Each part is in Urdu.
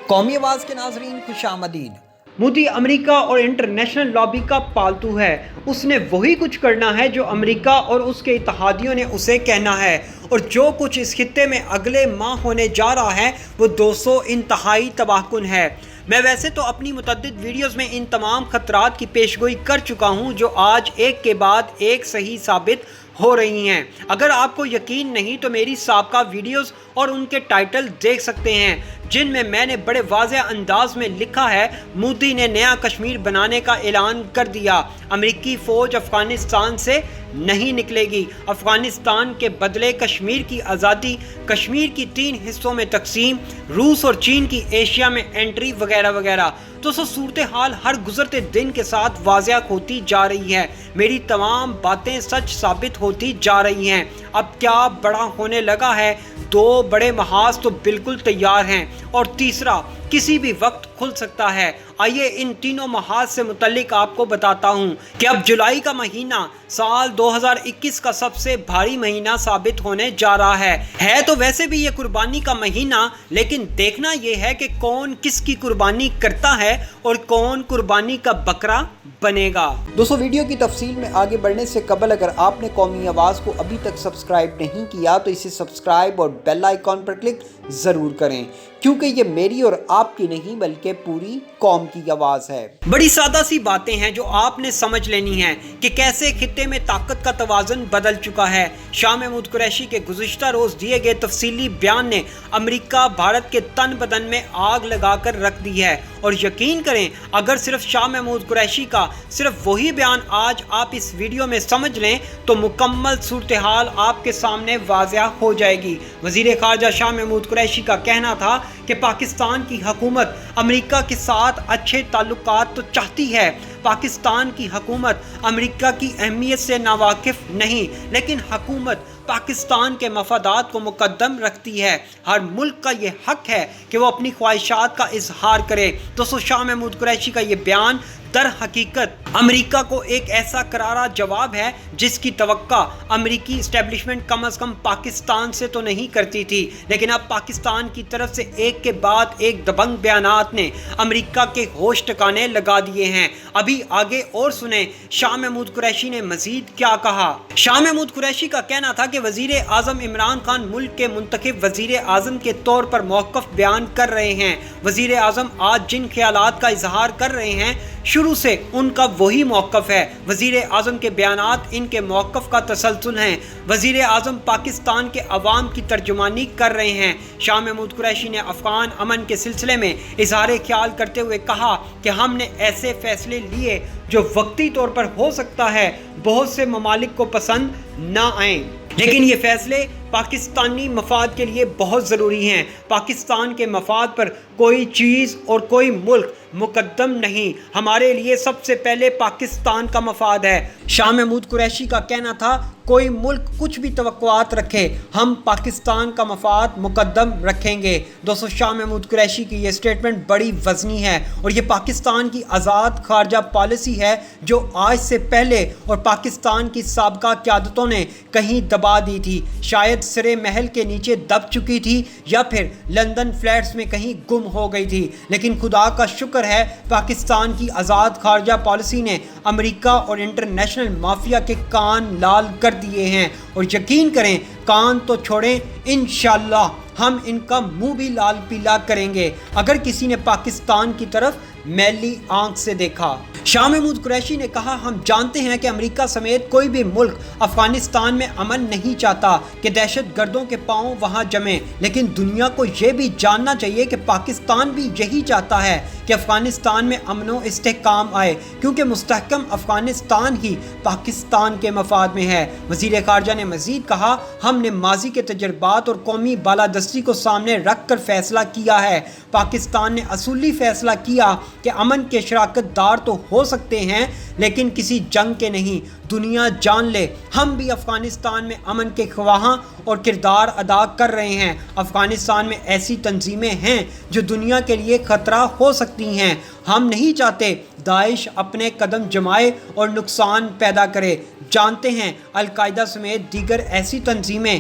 قومی آواز کے ناظرین خوش آمدید۔ مودی امریکہ اور انٹرنیشنل لابی کا پالتو ہے۔ اس نے وہی کچھ کرنا ہے جو امریکہ اور اس کے اتحادیوں نے اسے کہنا ہے، اور جو کچھ اس خطے میں اگلے ماہ ہونے جا رہا ہے وہ 200 انتہائی تباہ کن ہے۔ میں ویسے تو اپنی متعدد ویڈیوز میں ان تمام خطرات کی پیشگوئی کر چکا ہوں جو آج ایک کے بعد ایک صحیح ثابت ہو رہی ہیں۔ اگر آپ کو یقین نہیں تو میری سابقہ ویڈیوز اور ان کے ٹائٹل دیکھ سکتے ہیں جن میں نے بڑے واضح انداز میں لکھا ہے مودی نے نیا کشمیر بنانے کا اعلان کر دیا، امریکی فوج افغانستان سے نہیں نکلے گی، افغانستان کے بدلے کشمیر کی آزادی، کشمیر کی 3 حصوں میں تقسیم، روس اور چین کی ایشیا میں انٹری وغیرہ وغیرہ۔ تو صورتحال ہر گزرتے دن کے ساتھ واضح ہوتی جا رہی ہے، میری تمام باتیں سچ ثابت ہوتی جا رہی ہیں۔ اب کیا بڑا ہونے لگا ہے، 2 بڑے محاذ تو بالکل تیار ہیں اور تیسرا کسی بھی وقت کھل سکتا ہے۔ آئیے ان تینوں محاذ سے متعلق آپ کو بتاتا ہوں کہ اب جولائی کا مہینہ سال 2021 کا سب سے بھاری مہینہ ثابت ہونے جا رہا ہے تو ویسے بھی یہ قربانی کا مہینہ، لیکن دیکھنا یہ ہے کہ کون کس کی قربانی کرتا ہے اور کون قربانی کا بکرا بنے گا۔ دوستو، ویڈیو کی تفصیل میں آگے بڑھنے سے قبل اگر آپ نے قومی آواز کو ابھی تک سبسکرائب نہیں کیا تو اسے سبسکرائب اور بیل آئیکن پر کلک ضرور کریں، کیونکہ یہ میری اور آپ کی نہیں بلکہ پوری قوم کی آواز ہے۔ بڑی سادہ سی باتیں ہیں جو آپ نے سمجھ لینی ہیں کہ کیسے خطے میں طاقت کا توازن بدل چکا ہے۔ شاہ محمود قریشی کے گزشتہ روز دیے گئے تفصیلی بیان نے امریکہ بھارت کے تن بدن میں آگ لگا کر رکھ دی ہے، اور یقین کریں اگر صرف شاہ محمود قریشی کا صرف وہی بیان آج آپ اس ویڈیو میں سمجھ لیں تو مکمل صورتحال آپ کے سامنے واضح ہو جائے گی۔ وزیر خارجہ شاہ محمود قریشی کا کہنا تھا کہ پاکستان کی حکومت امریکہ کے ساتھ اچھے تعلقات تو چاہتی ہے، پاکستان کی حکومت امریکہ کی اہمیت سے ناواقف نہیں، لیکن حکومت پاکستان کے مفادات کو مقدم رکھتی ہے۔ ہر ملک کا یہ حق ہے کہ وہ اپنی خواہشات کا اظہار کرے۔ دوستو، شاہ محمود قریشی کا یہ بیان در حقیقت امریکہ کو ایک ایسا کرارا جواب ہے جس کی توقع امریکی اسٹیبلشمنٹ کم از کم پاکستان سے تو نہیں کرتی تھی، لیکن اب پاکستان کی طرف سے ایک کے بعد ایک دبنگ بیانات نے امریکہ کے ہوش ٹکانے لگا دیے ہیں۔ ابھی آگے اور سنیں شاہ محمود قریشی نے مزید کیا کہا۔ شاہ محمود قریشی کا کہنا تھا کہ وزیر اعظم عمران خان ملک کے منتخب وزیر اعظم کے طور پر موقف بیان کر رہے ہیں۔ وزیر اعظم آج جن خیالات کا اظہار کر رہے ہیں شروع سے ان کا وہی موقف ہے۔ وزیر اعظم کے بیانات ان کے موقف کا تسلسل ہیں۔ وزیر اعظم پاکستان کے عوام کی ترجمانی کر رہے ہیں۔ شاہ محمود قریشی نے افغان امن کے سلسلے میں اظہار خیال کرتے ہوئے کہا کہ ہم نے ایسے فیصلے لیے جو وقتی طور پر ہو سکتا ہے بہت سے ممالک کو پسند نہ آئیں، لیکن یہ فیصلے پاکستانی مفاد کے لیے بہت ضروری ہیں۔ پاکستان کے مفاد پر کوئی چیز اور کوئی ملک مقدم نہیں، ہمارے لیے سب سے پہلے پاکستان کا مفاد ہے۔ شاہ محمود قریشی کا کہنا تھا کوئی ملک کچھ بھی توقعات رکھے، ہم پاکستان کا مفاد مقدم رکھیں گے۔ دوستو، شاہ محمود قریشی کی یہ سٹیٹمنٹ بڑی وزنی ہے اور یہ پاکستان کی آزاد خارجہ پالیسی ہے جو آج سے پہلے اور پاکستان کی سابقہ قیادتوں نے کہیں دبا دی تھی، شاید سرے محل کے نیچے دب چکی تھی یا پھر لندن فلیٹس میں کہیں گم ہو گئی تھی، لیکن خدا کا شکر ہے پاکستان کی آزاد خارجہ پالیسی نے امریکہ اور انٹرنیشنل مافیا کے کان لال کر دیے ہیں، اور یقین کریں کان تو چھوڑیں، انشاءاللہ ہم ان کا منہ بھی لال پیلا کریں گے اگر کسی نے پاکستان کی طرف میلی آنکھ سے دیکھا۔ شاہ محمود قریشی نے کہا ہم جانتے ہیں کہ امریکہ سمیت کوئی بھی ملک افغانستان میں امن نہیں چاہتا کہ دہشت گردوں کے پاؤں وہاں جمیں، لیکن دنیا کو یہ بھی جاننا چاہیے کہ پاکستان بھی یہی چاہتا ہے کہ افغانستان میں امن و استحکام آئے، کیونکہ مستحکم افغانستان ہی پاکستان کے مفاد میں ہے۔ وزیر خارجہ نے مزید کہا ہم نے ماضی کے تجربات اور قومی بالادستی کو سامنے رکھ کر فیصلہ کیا ہے۔ پاکستان نے اصولی فیصلہ کیا کہ امن کے شراکت دار تو ہو سکتے ہیں لیکن کسی جنگ کے نہیں۔ دنیا جان لے ہم بھی افغانستان میں امن کے خواہاں اور کردار ادا کر رہے ہیں۔ افغانستان میں ایسی تنظیمیں ہیں جو دنیا کے لیے خطرہ ہو سکتی ہیں، ہم نہیں چاہتے داعش اپنے قدم جمائے اور نقصان پیدا کرے۔ جانتے ہیں القاعدہ سمیت دیگر ایسی تنظیمیں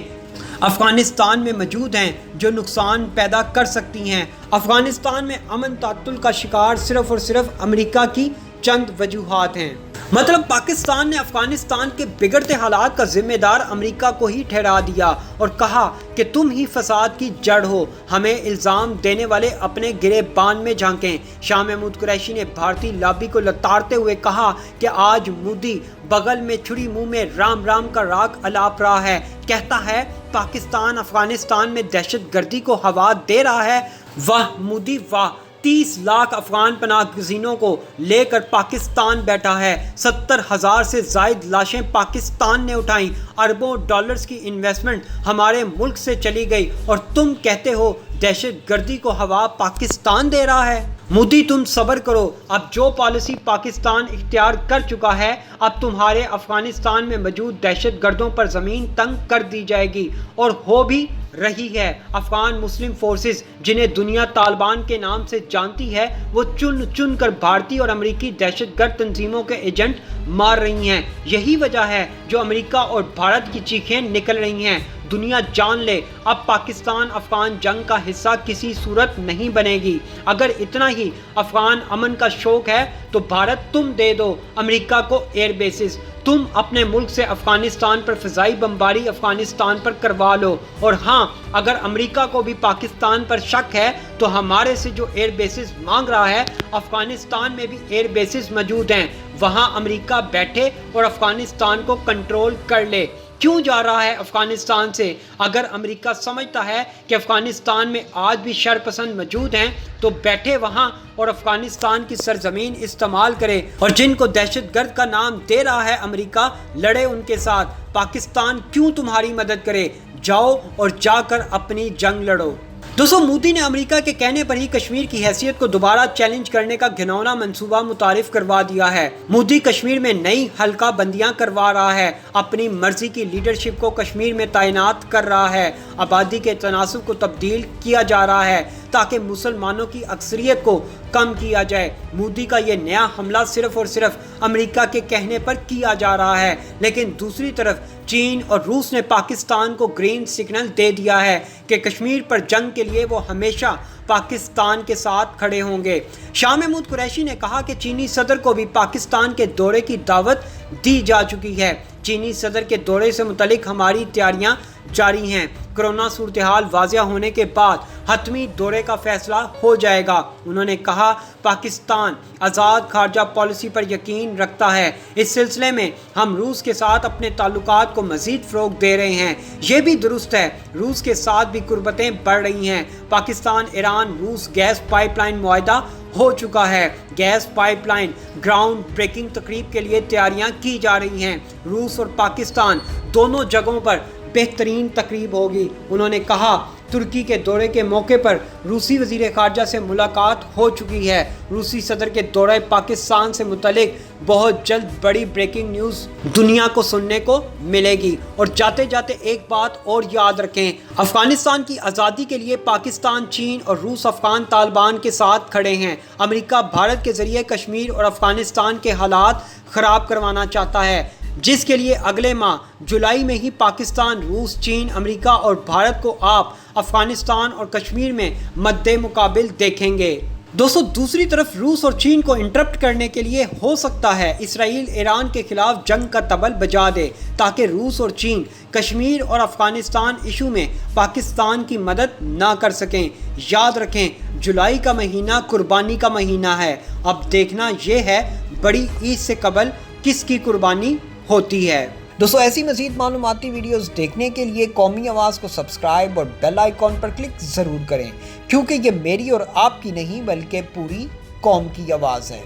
افغانستان میں موجود ہیں جو نقصان پیدا کر سکتی ہیں۔ افغانستان میں امن تعطل کا شکار صرف اور صرف امریکہ کی چند وجوہات ہیں۔ مطلب پاکستان نے افغانستان کے بگڑتے حالات کا ذمہ دار امریکہ کو ہی ٹھہرا دیا اور کہا کہ تم ہی فساد کی جڑ ہو، ہمیں الزام دینے والے اپنے گریبان میں جھانکیں۔ شاہ محمود قریشی نے بھارتی لابی کو لتاڑتے ہوئے کہا کہ آج مودی بغل میں چھری منہ میں رام رام کا راگ الاپ رہا ہے، کہتا ہے پاکستان افغانستان میں دہشت گردی کو ہوا دے رہا ہے۔ واہ مودی واہ، 30 لاکھ افغان پناہ گزینوں کو لے کر پاکستان بیٹھا ہے، 70,000 سے زائد لاشیں پاکستان نے اٹھائیں، اربوں ڈالرز کی انویسٹمنٹ ہمارے ملک سے چلی گئی اور تم کہتے ہو دہشت گردی کو ہوا پاکستان دے رہا ہے۔ مودی تم صبر کرو، اب جو پالیسی پاکستان اختیار کر چکا ہے اب تمہارے افغانستان میں موجود دہشت گردوں پر زمین تنگ کر دی جائے گی، اور ہو بھی رہی ہے۔ افغان مسلم فورسز جنہیں دنیا طالبان کے نام سے جانتی ہے، وہ چن چن کر بھارتی اور امریکی دہشت گرد تنظیموں کے ایجنٹ مار رہی ہیں۔ یہی وجہ ہے جو امریکہ اور بھارت کی چیخیں نکل رہی ہیں۔ دنیا جان لے اب پاکستان افغان جنگ کا حصہ کسی صورت نہیں بنے گی۔ اگر اتنا ہی افغان امن کا شوق ہے تو بھارت تم دے دو امریکہ کو ایئر بیسز، تم اپنے ملک سے افغانستان پر فضائی بمباری افغانستان پر کروا لو، اور ہاں اگر امریکہ کو بھی پاکستان پر شک ہے تو ہمارے سے جو ایئر بیسز مانگ رہا ہے، افغانستان میں بھی ایئر بیسز موجود ہیں، وہاں امریکہ بیٹھے اور افغانستان کو کنٹرول کر لے۔ کیوں جا رہا ہے افغانستان سے؟ اگر امریکہ سمجھتا ہے کہ افغانستان میں آج بھی شر پسند موجود ہیں تو بیٹھے وہاں اور افغانستان کی سرزمین استعمال کرے، اور جن کو دہشت گرد کا نام دے رہا ہے امریکہ، لڑے ان کے ساتھ۔ پاکستان کیوں تمہاری مدد کرے؟ جاؤ اور جا کر اپنی جنگ لڑو۔ دوستو، مودی نے امریکہ کے کہنے پر ہی کشمیر کی حیثیت کو دوبارہ چیلنج کرنے کا گھناؤنا منصوبہ متعارف کروا دیا ہے۔ مودی کشمیر میں نئی حلقہ بندیاں کروا رہا ہے، اپنی مرضی کی لیڈرشپ کو کشمیر میں تعینات کر رہا ہے، آبادی کے تناسب کو تبدیل کیا جا رہا ہے تاکہ مسلمانوں کی اکثریت کو کم کیا جائے۔ مودی کا یہ نیا حملہ صرف اور صرف امریکہ کے کہنے پر کیا جا رہا ہے، لیکن دوسری طرف چین اور روس نے پاکستان کو گرین سگنل دے دیا ہے کہ کشمیر پر جنگ کے لیے وہ ہمیشہ پاکستان کے ساتھ کھڑے ہوں گے۔ شاہ محمود قریشی نے کہا کہ چینی صدر کو بھی پاکستان کے دورے کی دعوت دی جا چکی ہے۔ چینی صدر کے دورے سے متعلق ہماری تیاریاں جاری ہیں۔ کرونا صورتحال واضح ہونے کے بعد حتمی دورے کا فیصلہ ہو جائے گا۔ انہوں نے کہا پاکستان آزاد خارجہ پالیسی پر یقین رکھتا ہے۔ اس سلسلے میں ہم روس کے ساتھ اپنے تعلقات کو مزید فروغ دے رہے ہیں۔ یہ بھی درست ہے، روس کے ساتھ بھی قربتیں بڑھ رہی ہیں۔ پاکستان ایران روس گیس پائپ لائن معاہدہ ہو چکا ہے۔ Gas pipeline groundbreaking تقریب کے لیے تیاریاں کی جا رہی ہیں۔ روس اور پاکستان دونوں جگہوں پر بہترین تقریب ہوگی۔ انہوں نے کہا ترکی کے دورے کے موقع پر روسی وزیر خارجہ سے ملاقات ہو چکی ہے۔ روسی صدر کے دورہ پاکستان سے متعلق بہت جلد بڑی بریکنگ نیوز دنیا کو سننے کو ملے گی۔ اور جاتے جاتے ایک بات اور یاد رکھیں، افغانستان کی آزادی کے لیے پاکستان، چین اور روس افغان طالبان کے ساتھ کھڑے ہیں۔ امریکہ بھارت کے ذریعے کشمیر اور افغانستان کے حالات خراب کروانا چاہتا ہے، جس کے لیے اگلے ماہ جولائی میں ہی پاکستان، روس، چین، امریکہ اور بھارت کو آپ افغانستان اور کشمیر میں مد مقابل دیکھیں گے۔ دوستو، دوسری طرف روس اور چین کو انٹرپٹ کرنے کے لیے ہو سکتا ہے اسرائیل ایران کے خلاف جنگ کا طبل بجا دے تاکہ روس اور چین کشمیر اور افغانستان ایشو میں پاکستان کی مدد نہ کر سکیں۔ یاد رکھیں، جولائی کا مہینہ قربانی کا مہینہ ہے۔ اب دیکھنا یہ ہے بڑی عید سے قبل کس کی قربانی ہوتی ہے۔ دوستو، ایسی مزید معلوماتی ویڈیوز دیکھنے کے لیے قومی آواز کو سبسکرائب اور بیل آئیکن پر کلک ضرور کریں، کیونکہ یہ میری اور آپ کی نہیں بلکہ پوری قوم کی آواز ہے۔